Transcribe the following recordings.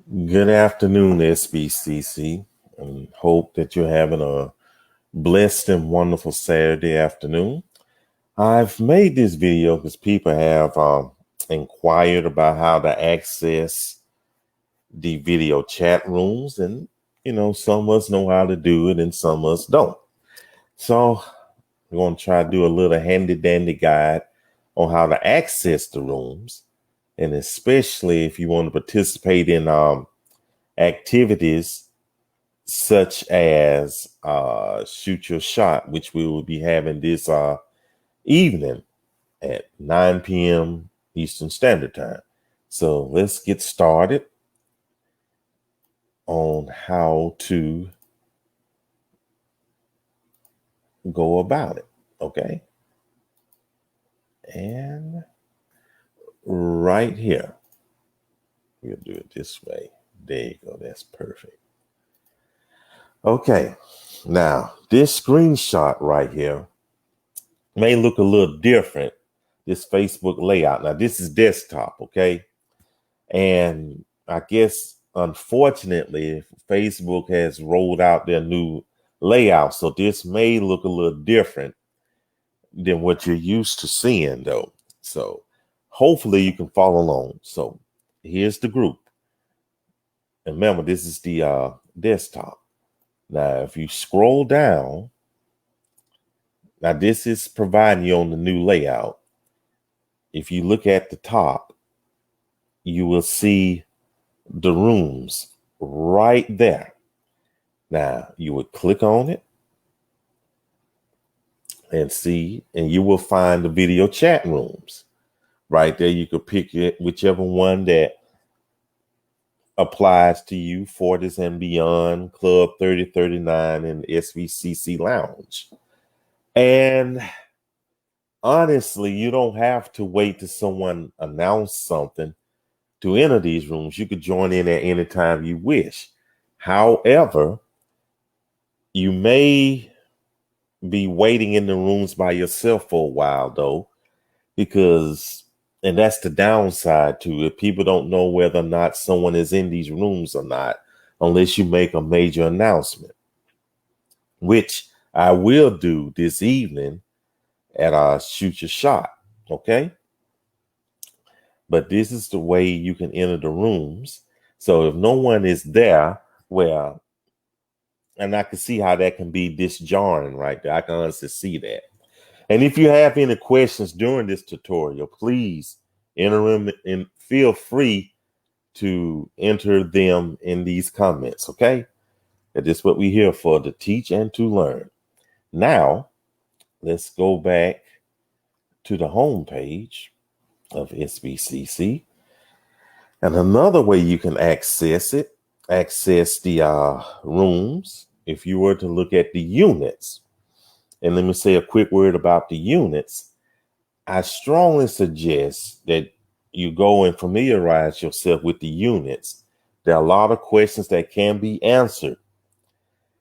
Good afternoon, SBCC, and hope that you're having a blessed and wonderful Saturday afternoon. I've made this video because people have inquired about how to access the video chat rooms, and some of us know how to do it and some of us don't. So we're going to try to do a little handy dandy guide on how to access the rooms, and especially if you want to participate in activities such as Shoot Your Shot, which we will be having this evening at 9 p.m. Eastern Standard Time. So let's get started on how to go about it. Okay. And right here, we'll do it this way. There you go. That's perfect. Okay. Now, this screenshot right here may look a little different, this Facebook layout. Now, this is desktop, okay? And I guess, unfortunately, Facebook has rolled out their new layout. So this may look a little different than what you're used to seeing, though. So hopefully you can follow along. So here's the group. And remember, this is the desktop. Now, if you scroll down, now this is providing you on the new layout. If you look at the top, you will see the rooms right there. Now, you would click on it and see, and you will find the video chat rooms. Right there, you could pick whichever one that applies to you, Fortis and Beyond, Club 3039, and SVCC Lounge. And honestly, you don't have to wait till someone announce something to enter these rooms. You could join in at any time you wish. However, you may be waiting in the rooms by yourself for a while, though, and that's the downside to it. People don't know whether or not someone is in these rooms or not, unless you make a major announcement, which I will do this evening at Shoot Your Shot, okay? But this is the way you can enter the rooms. So if no one is there, well, and I can see how that can be disjarring right there. I can honestly see that. And if you have any questions during this tutorial, please enter them and feel free to enter them in these comments, okay? That is what we're here for, to teach and to learn. Now, let's go back to the home page of SBCC. And another way you can access the rooms, if you were to look at the units. And let me say a quick word about the units. I strongly suggest that you go and familiarize yourself with the units. There are a lot of questions that can be answered,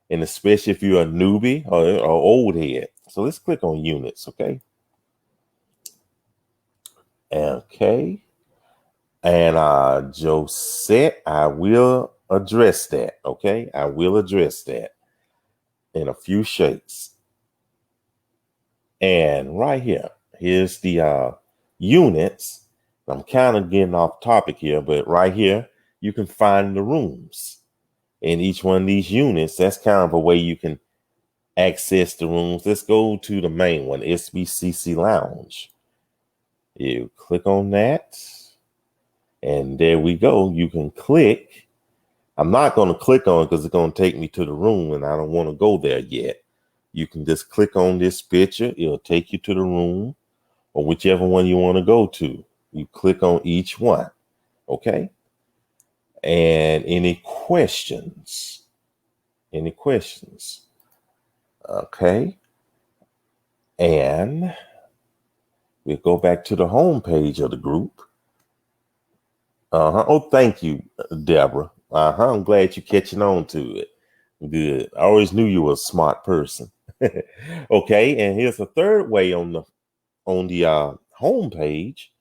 and especially if you're a newbie or old head. So let's click on units, okay? Okay. And Josette, I will address that, okay? I will address that in a few shakes. And right here, here's the units. I'm kind of getting off topic here, but right here, you can find the rooms. In each one of these units, that's kind of a way you can access the rooms. Let's go to the main one, SBCC Lounge. You click on that, and there we go. You can click. I'm not going to click on it because it's going to take me to the room, and I don't want to go there yet. You can just click on this picture. It'll take you to the room or whichever one you want to go to. You click on each one, okay? And any questions? Any questions? Okay. And we'll go back to the home page of the group. Oh, thank you, Deborah. I'm glad you're catching on to it. Good. I always knew you were a smart person. Okay, and here's a third way on the home page.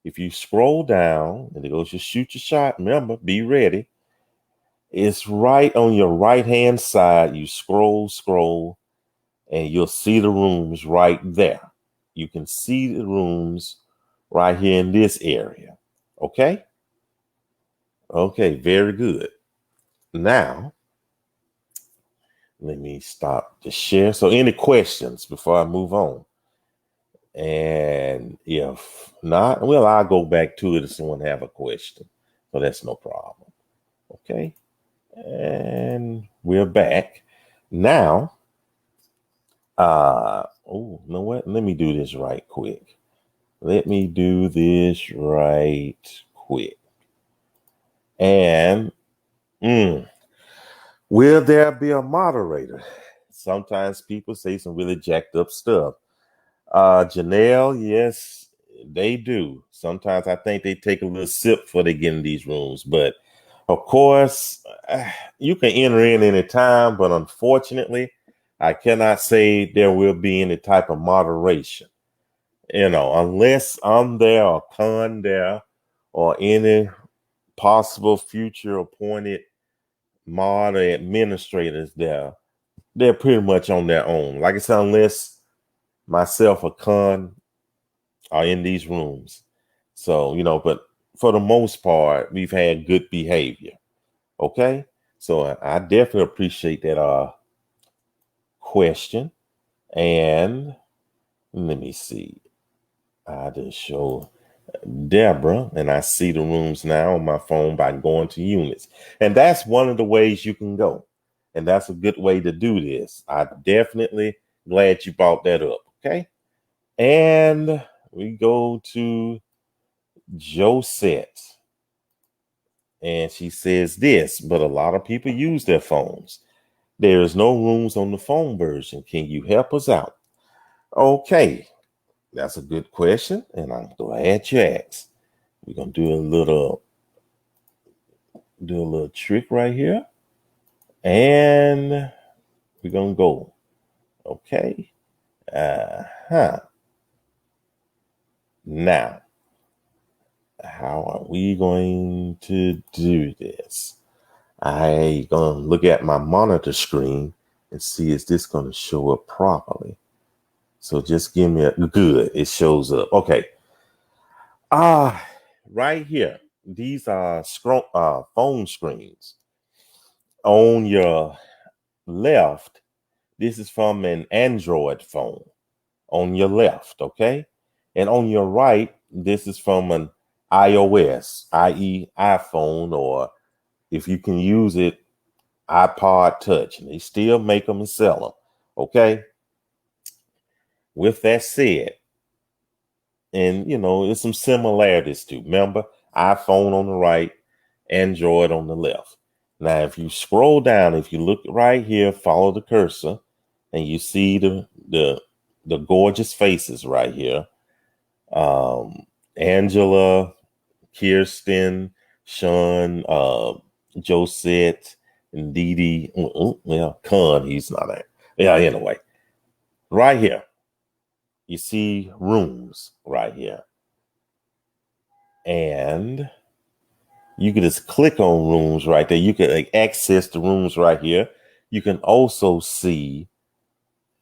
If you scroll down and it goes to Shoot Your Shot, remember, be ready. It's right on your right-hand side. You scroll, and you'll see the rooms right there. You can see the rooms right here in this area. Okay? Okay, very good. Now, let me stop the share. So, any questions before I move on? And if not, well, I'll go back to it if someone have a question. So that's no problem. Okay. And we're back. Now, oh, you know what? Let me do this right quick. And will there be a moderator? Sometimes people say some really jacked up stuff. Janelle, yes, they do. Sometimes I think they take a little sip before they get in these rooms. But of course, you can enter in any time. But unfortunately, I cannot say there will be any type of moderation. Unless I'm there or Con there or any possible future appointed mod or administrators there, they're pretty much on their own. Like I said, unless myself or Con are in these rooms. So, but for the most part, we've had good behavior. Okay. So I definitely appreciate that question. And let me see. I just show Deborah, and I see the rooms now on my phone by going to units. And that's one of the ways you can go. And that's a good way to do this. I definitely glad you brought that up. Okay. And we go to Josette. And she says this, but a lot of people use their phones. There is no rooms on the phone version. Can you help us out? Okay, that's a good question, and I'm glad you asked. We're gonna do a little trick right here, and we're gonna go. Okay. Now, how are we going to do this? I gonna look at my monitor screen and see is this gonna show up properly. So just give me a good. It shows up. Okay. Right here. These are phone screens. On your left, this is from an Android phone. On your left, okay? And on your right, this is from an iOS, i.e. iPhone, or if you can use it, iPod Touch. And they still make them and sell them, okay? With that said, and there's some similarities too. Remember, iPhone on the right, Android on the left. Now, if you scroll down, if you look right here, follow the cursor, and you see the gorgeous faces right here. Angela, Kirsten, Sean, Josette, and Dee Dee. Well, Con, he's not there. Yeah, anyway. Right here. You see rooms right here. And you can just click on rooms right there. You can access the rooms right here. You can also see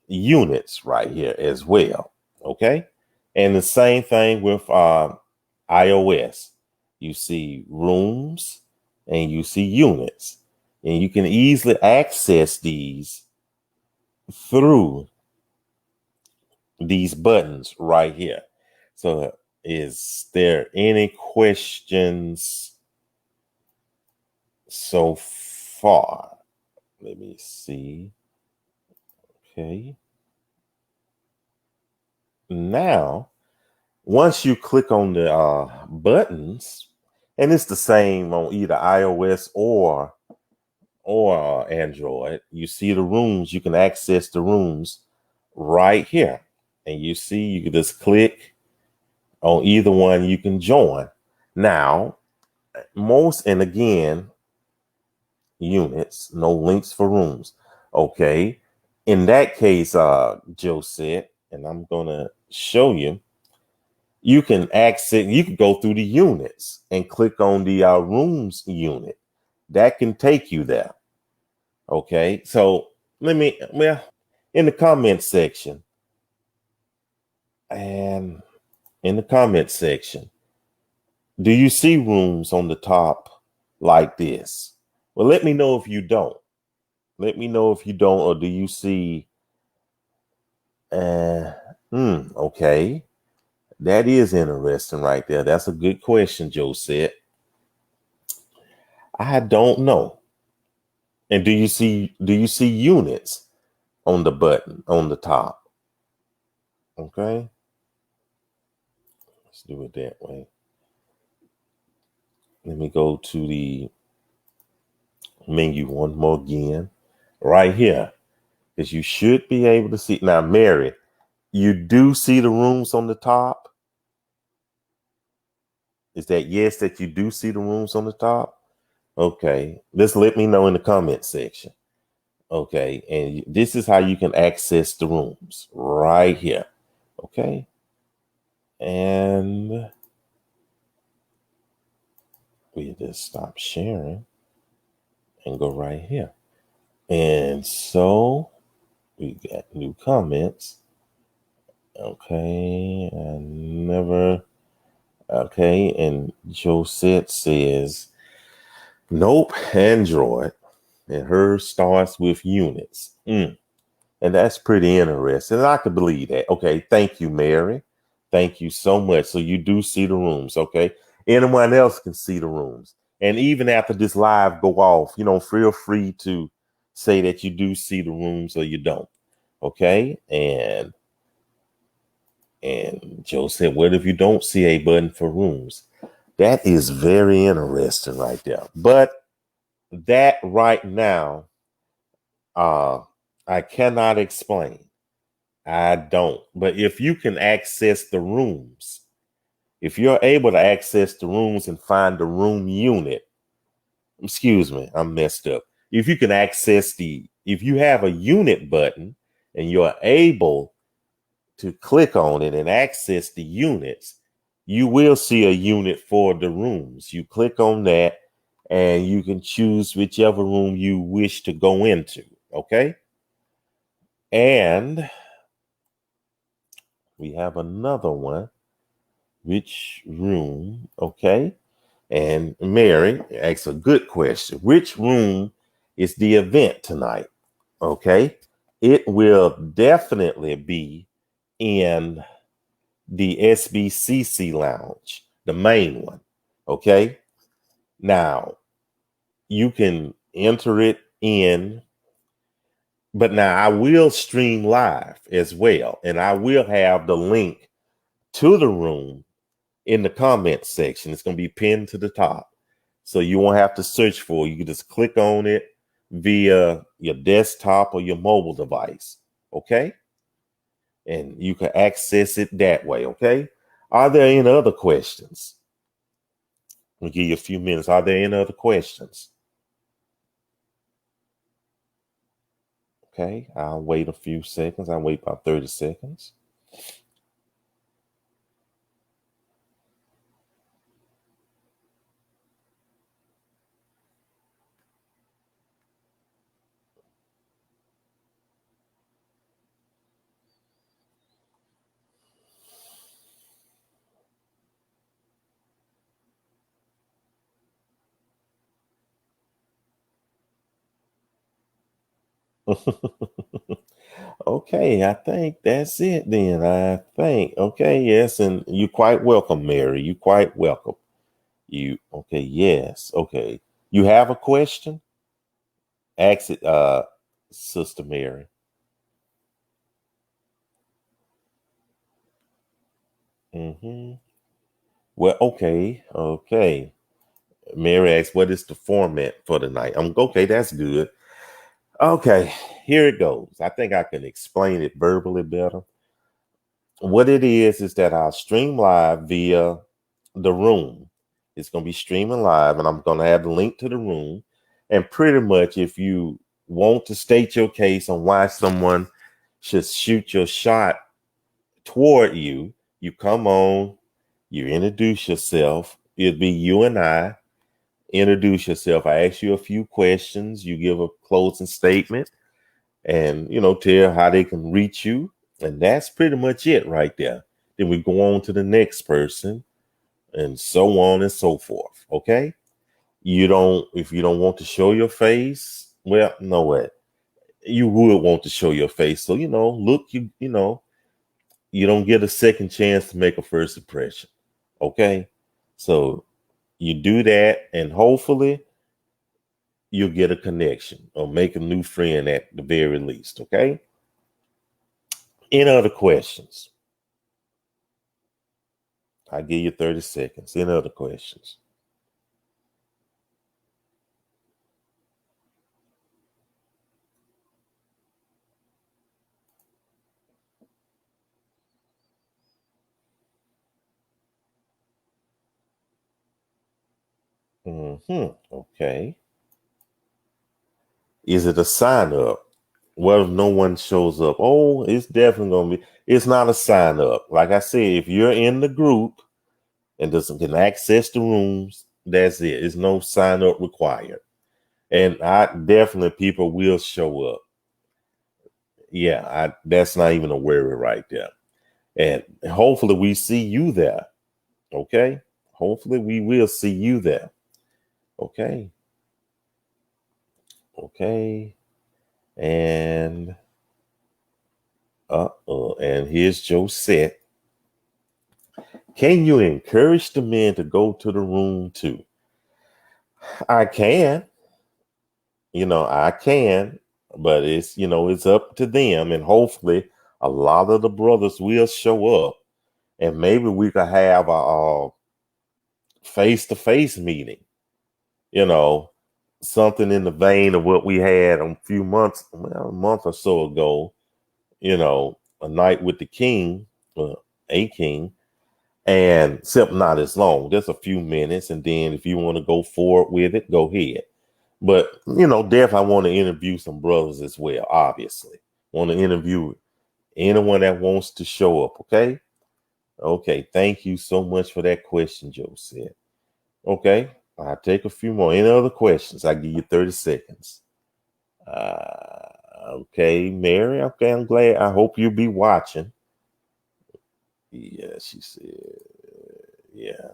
units right here as well. Okay. And the same thing with iOS. You see rooms and you see units. And you can easily access these through these buttons right here. So is there any questions so far? Let me see. Okay. Now, once you click on the buttons, and it's the same on either iOS or Android, you see the rooms. You can access the rooms right here, and you see you can just click on either one. You can join. Now, and again, units, no links for rooms. Okay. In that case, Joe said, and I'm gonna show you, you can go through the units and click on the rooms unit. that can take you there. Okay, so in the comment section, and in the comment section, do you see rooms on the top like this? Well, let me know if you don't. Let me know if you don't, or do you see? Okay, that is interesting right there. That's a good question, Joe said. I don't know. And do you see units on the button on the top? Okay, let's do it that way. Let me go to the menu one more again, right here, because you should be able to see. Now, Mary, you do see the rooms on the top? Is that yes, that you do see the rooms on the top? Okay, just let me know in the comment section. Okay, and this is how you can access the rooms right here. Okay, and we just stop sharing and go right here. And so we got new comments. Okay, and Josette says, nope, Android. And hers starts with units. And that's pretty interesting. And I could believe that. Okay, thank you, Mary. Thank you so much. So you do see the rooms, okay? Anyone else can see the rooms. And even after this live go off, feel free to say that you do see the rooms or you don't. Okay? And Joe said, what if you don't see a button for rooms? That is very interesting right there. But that right now, I cannot explain. I don't. But if you can access the rooms, if you're able to access the rooms and find the room unit, excuse me, I'm messed up. If you can access if you have a unit button and you're able to click on it and access the units, you will see a unit for the rooms. You click on that and you can choose whichever room you wish to go into. Okay. And we have another one. Which room? Okay. And Mary asks a good question. Which room is the event tonight? Okay. It will definitely be in the SBCC lounge, the main one. Okay. Now you can enter it in, but now I will stream live as well. And I will have the link to the room in the comment section. It's going to be pinned to the top. So you won't have to search for it. You can just click on it via your desktop or your mobile device. Okay. And you can access it that way. Okay. Are there any other questions? We'll give you a few minutes. Are there any other questions? Okay. I'll wait a few seconds. I'll wait about 30 seconds. Okay, I think that's it then. I think. Okay, yes, and you're quite welcome, Mary. You're quite welcome. Okay, yes. Okay. You have a question? Ask it, Sister Mary. Well, okay. Mary asks, what is the format for tonight? Okay, that's good. Okay, here it goes. I think I can explain it verbally better. What it is that I'll stream live via the room. It's going to be streaming live, and I'm going to have the link to the room. And pretty much, if you want to state your case on why someone should shoot your shot toward you, you come on, you introduce yourself. It'll be you and I. introduce yourself. I ask you a few questions. You give a closing statement and, tell how they can reach you. And that's pretty much it right there. Then we go on to the next person and so on and so forth. Okay. If you don't want to show your face, well, know what? You would want to show your face. So, look, you don't get a second chance to make a first impression. Okay. So you do that and hopefully you'll get a connection or make a new friend at the very least. Okay. Any other questions? I'll give you 30 seconds. Any other questions? Okay. Is it a sign up? What if no one shows up? Oh, it's definitely going to be. It's not a sign up. Like I said, if you're in the group and can access the rooms, that's it. There's no sign up required. And definitely people will show up. Yeah, that's not even a worry right there. And hopefully we see you there. Okay. Hopefully we will see you there. Okay. Okay. And and here's Josette. Can you encourage the men to go to the room too? I can. I can, but it's up to them, and hopefully a lot of the brothers will show up, and maybe we could have a face-to-face meeting. Something in the vein of what we had a month or so ago. A night with the king, a king, and except not as long, just a few minutes, and then if you want to go forward with it, go ahead. But, definitely I want to interview some brothers as well, obviously. Want to interview anyone that wants to show up, okay? Okay, thank you so much for that question, Joe said. Okay, I'll take a few more. Any other questions? I'll give you 30 seconds. Okay, Mary, okay, I'm glad. I hope you'll be watching. Yeah, she said, yeah.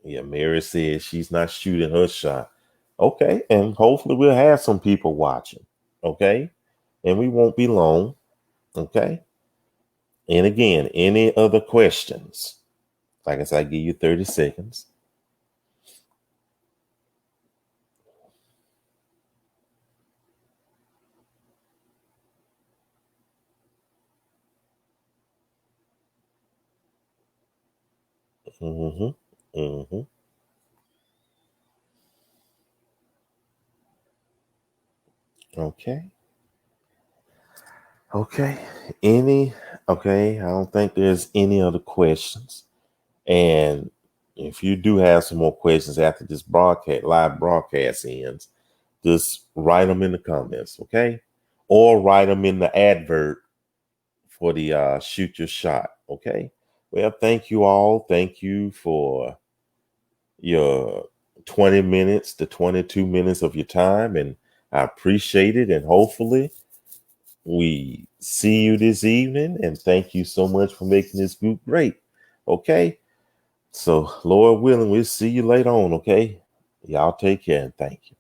Yeah, Mary said she's not shooting her shot. Okay, and hopefully we'll have some people watching. Okay, and we won't be long. Okay, and again, any other questions? Like I said, I give you 30 seconds. Mm-hmm. Mm-hmm. Okay. Okay. Okay. I don't think there's any other questions. And if you do have some more questions after this live broadcast ends, just write them in the comments, okay? Or write them in the advert for the shoot your shot, okay? Well, thank you all. Thank you for your 20 minutes to 22 minutes of your time, and I appreciate it. And hopefully, we see you this evening. And thank you so much for making this group great, okay? So, Lord willing, we'll see you later on, okay? Y'all take care and thank you.